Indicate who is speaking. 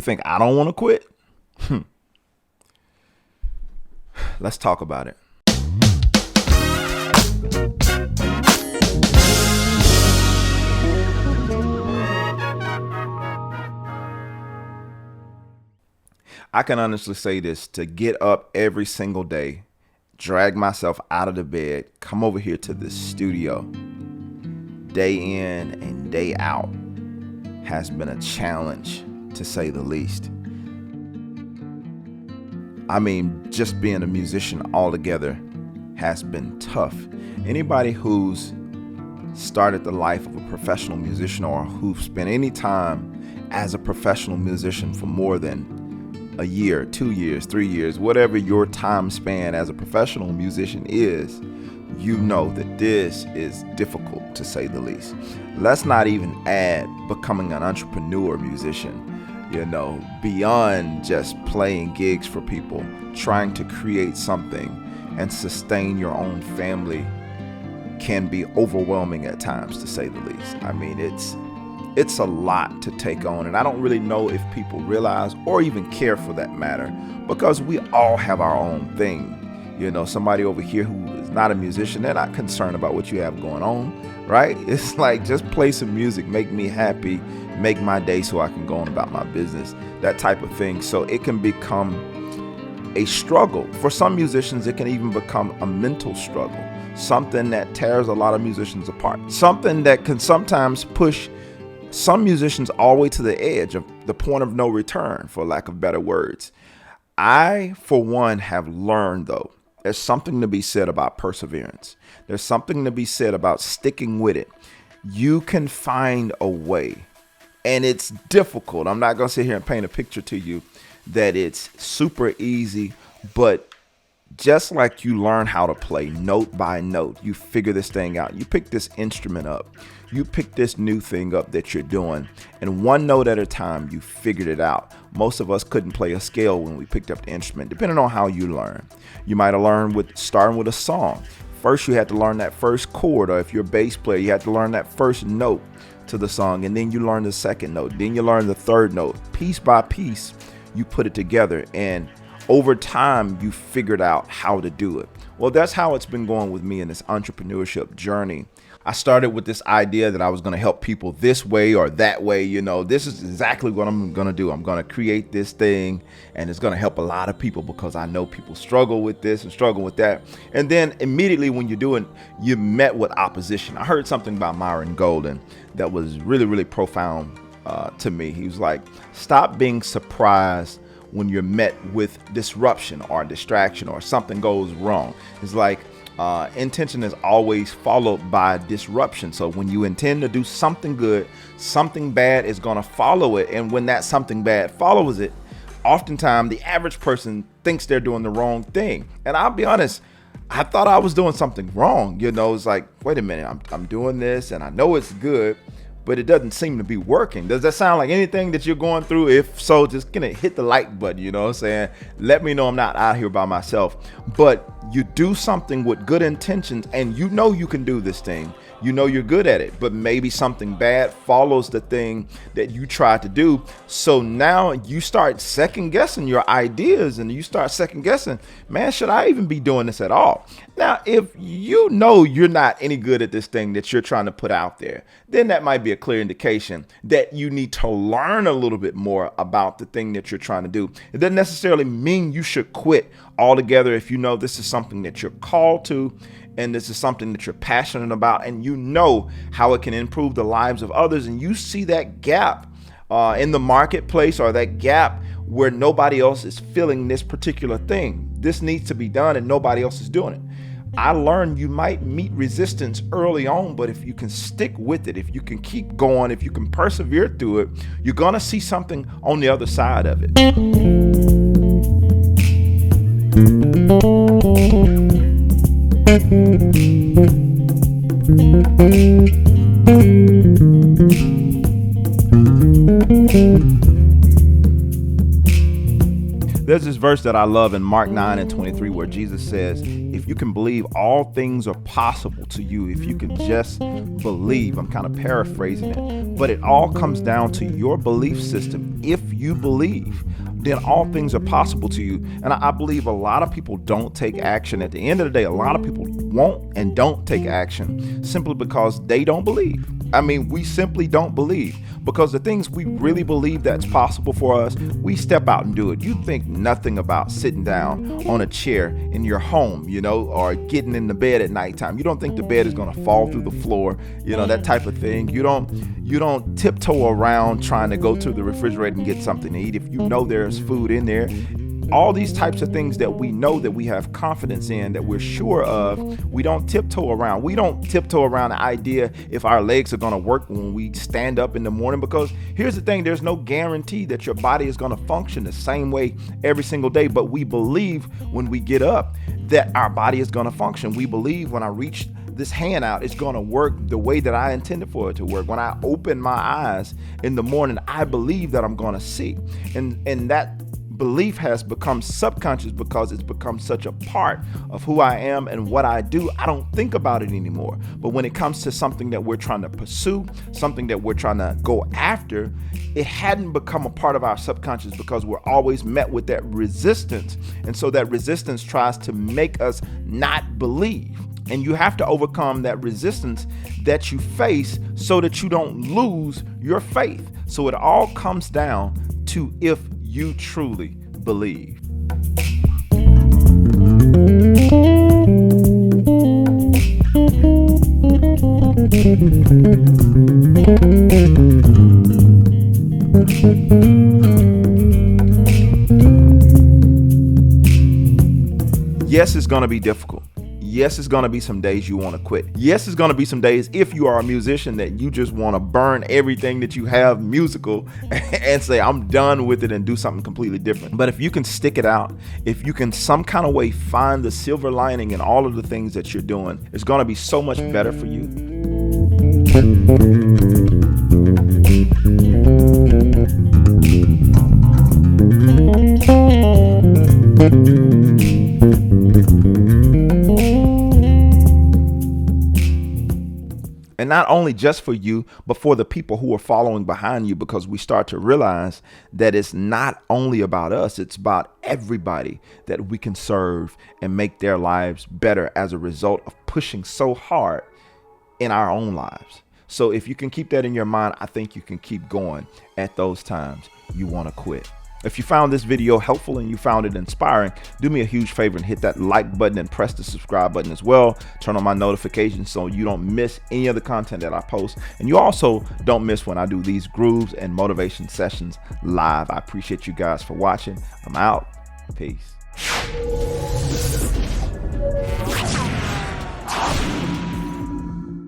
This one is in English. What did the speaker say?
Speaker 1: think I don't want to quit? Let's talk about it. I can honestly say this: to get up every single day, drag myself out of the bed, come over here to the studio, day in and day out, has been a challenge, to say the least. I mean, just being a musician altogether has been tough. Anybody who's started the life of a professional musician, or who've spent any time as a professional musician for more than a year, 2 years, 3 years, whatever your time span as a professional musician is, you know that this is difficult, to say the least. Let's not even add becoming an entrepreneur musician, beyond just playing gigs for people, trying to create something and sustain your own family can be overwhelming at times, to say the least. I mean, it's a lot to take on, and I don't really know if people realize or even care for that matter, because we all have our own thing. Somebody over here who is not a musician, they're not concerned about what you have going on, right? It's like, just play some music, make me happy, make my day so I can go on about my business, that type of thing. So it can become a struggle. For some musicians, it can even become a mental struggle, something that tears a lot of musicians apart, something that can sometimes push some musicians all the way to the edge of the point of no return, for lack of better words. I, for one, have learned, though, there's something to be said about perseverance. There's something to be said about sticking with it. You can find a way, and it's difficult. I'm not going to sit here and paint a picture to you that it's super easy, but just like you learn how to play note by note, you figure this thing out. You pick this instrument up. You pick this new thing up that you're doing, and one note at a time, you figured it out. Most of us couldn't play a scale when we picked up the instrument, depending on how you learn. You might have learned starting with a song. First, you had to learn that first chord, or if you're a bass player, you had to learn that first note to the song, and then you learn the second note. Then you learn the third note. Piece by piece, you put it together, and over time, you figured out how to do it. Well, that's how it's been going with me in this entrepreneurship journey. I started with this idea that I was going to help people this way or that way. This is exactly what I'm going to do. I'm going to create this thing, and it's going to help a lot of people because I know people struggle with this and struggle with that. And then immediately when you do it, you met with opposition. I heard something about Myron Golden that was really, really profound to me. He was like, stop being surprised when you're met with disruption or distraction or something goes wrong. It's like, intention is always followed by disruption. So when you intend to do something good, something bad is going to follow it. And when that something bad follows it, oftentimes the average person thinks they're doing the wrong thing. And I'll be honest, I thought I was doing something wrong. It's like, wait a minute, I'm doing this and I know it's good, but it doesn't seem to be working. Does that sound like anything that you're going through? If so, just gonna hit the like button, you know what I'm saying? Let me know I'm not out here by myself. But you do something with good intentions and you know you can do this thing. You know you're good at it, but maybe something bad follows the thing that you tried to do. So now you start second guessing your ideas and you start second guessing, man, should I even be doing this at all? Now, if you know you're not any good at this thing that you're trying to put out there, then that might be a clear indication that you need to learn a little bit more about the thing that you're trying to do. It doesn't necessarily mean you should quit altogether if you know this is something that you're called to and this is something that you're passionate about and you know how it can improve the lives of others, and you see that gap in the marketplace or that gap where nobody else is filling this particular thing. This needs to be done and nobody else is doing it. I learned you might meet resistance early on, but if you can stick with it, if you can keep going, if you can persevere through it, you're going to see something on the other side of it. There's this verse that I love in Mark 9:23, where Jesus says, if you can believe, all things are possible to you. If you can just believe. I'm kind of paraphrasing it, but it all comes down to your belief system. If you believe, then all things are possible to you. And I believe a lot of people don't take action. At the end of the day, a lot of people won't and don't take action simply because they don't believe. I mean, we simply don't believe, because the things we really believe that's possible for us, we step out and do it. You think nothing about sitting down on a chair in your home, or getting in the bed at nighttime. You don't think the bed is going to fall through the floor, that type of thing. You don't tiptoe around trying to go to the refrigerator and get something to eat if you know there's food in there. All these types of things that we know, that we have confidence in, that we're sure of, we don't tiptoe around. We don't tiptoe around the idea if our legs are going to work when we stand up in the morning, because here's the thing, there's no guarantee that your body is going to function the same way every single day. But we believe when we get up that our body is going to function. We believe when I reach this hand out, it's going to work the way that I intended for it to work. When I open my eyes in the morning, I believe that I'm going to see. And that belief has become subconscious because it's become such a part of who I am and what I do. I don't think about it anymore. But when it comes to something that we're trying to pursue, something that we're trying to go after, it hadn't become a part of our subconscious because we're always met with that resistance. And so that resistance tries to make us not believe. And you have to overcome that resistance that you face so that you don't lose your faith. So it all comes down to if you truly believe. Yes, it's going to be difficult. Yes, it's going to be some days you want to quit. Yes, it's going to be some days, if you are a musician, that you just want to burn everything that you have musical and say, I'm done with it, and do something completely different. But if you can stick it out, if you can some kind of way find the silver lining in all of the things that you're doing, it's going to be so much better for you. And not only just for you, but for the people who are following behind you, because we start to realize that it's not only about us, it's about everybody that we can serve and make their lives better as a result of pushing so hard in our own lives. So if you can keep that in your mind, I think you can keep going at those times you want to quit. If you found this video helpful and you found it inspiring, do me a huge favor and hit that like button and press the subscribe button as well. Turn on my notifications so you don't miss any of the content that I post. And you also don't miss when I do these grooves and motivation sessions live. I appreciate you guys for watching. I'm out. Peace.